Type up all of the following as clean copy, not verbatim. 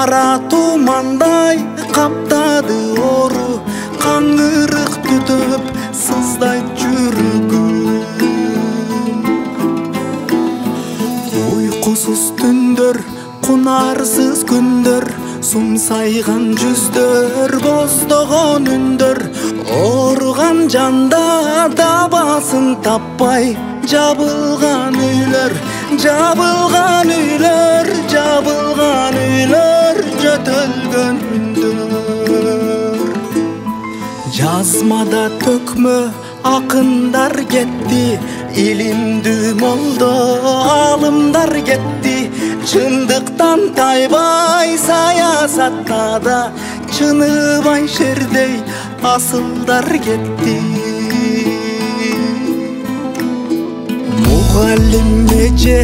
Кара тумандай каптады ору, каңырык түтүп сыздайт жүрөгүм. Уйкусуз түндөр, кунарсыз күндөр, сумсайган жүздөр, боздогон үндөр, ооруган жанда дабасын таппай, жабылган үйлөр, жабылган үйлөр, жабылган үйлөр, жөтөлгөн үндөр. Жазмада төкмө акындар кетти, илимдүү молдо алымдар кетти. Чындыктан тайбай саясатта да, чыныбай шердей асылдар кетти. Мугаллим эже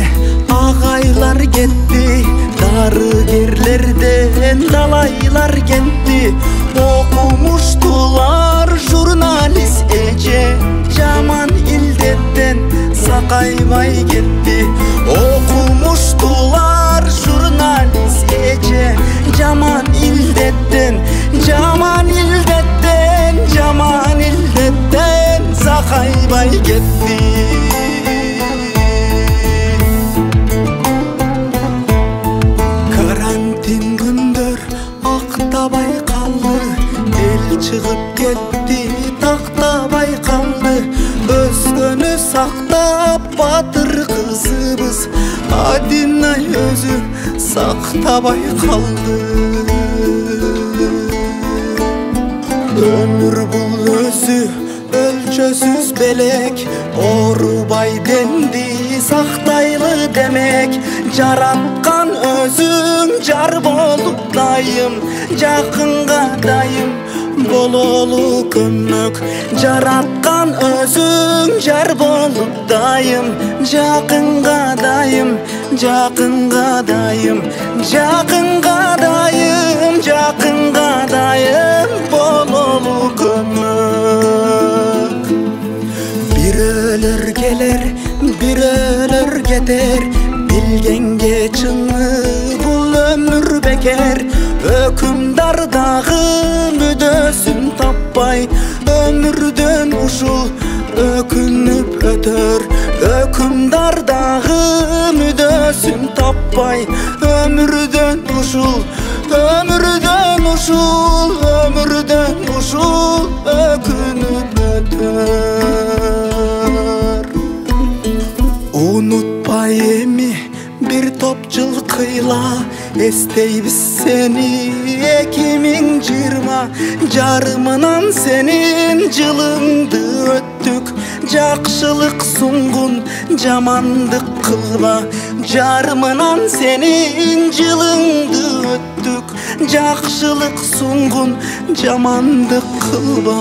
агайлар кетти, дарыгерлерден далайлар кетти. Окумуштулар журналист эже, жаман илдеттен сакайбай кетти. Окумуштулар журналист эже, жаман илдеттен, жаман илдеттен, жаман илдеттен сакайбай кетти. Карантин күндөр актабай калды, эл чыгып кетти, тактабай калды. Өзгөнү сактап батыр кызыбыз, Адинай өзү сактабай калды. Өмүр бул өзү өлчөсүз белек, оорубай денди сактайлы демек. Жараткан өзүң жар болуп дайым, жакынга дайым бололу көмөк. Жараткан өзүң жар болуп дайым, жакынга дайым, жакынга дайым, жакынга дайым, жакынга дайым бололу көмөк. Бир өлөр келер, бир өлөр кетер, билгенге чыны бул өмүр бекер. Өкүмдар дагы мүдөсүн таппай, өмүрдөн ушул өкүнүп өтөр. Өкүмдар дагы мүдөсүн таппай, өмүрдөн ушул, өмүрдөн ушул, өмүрдөн ушул өкүнүп өтөр. Унутпай эми бир топ жылкыйла, эстейбиз сени 2020. Жарымынан сенин жылыңды өттүк, жакшылык сунгун жамандык кылба. Жарымынан сенин жылыңды өттүк, жакшылык сунгун жамандык кылба.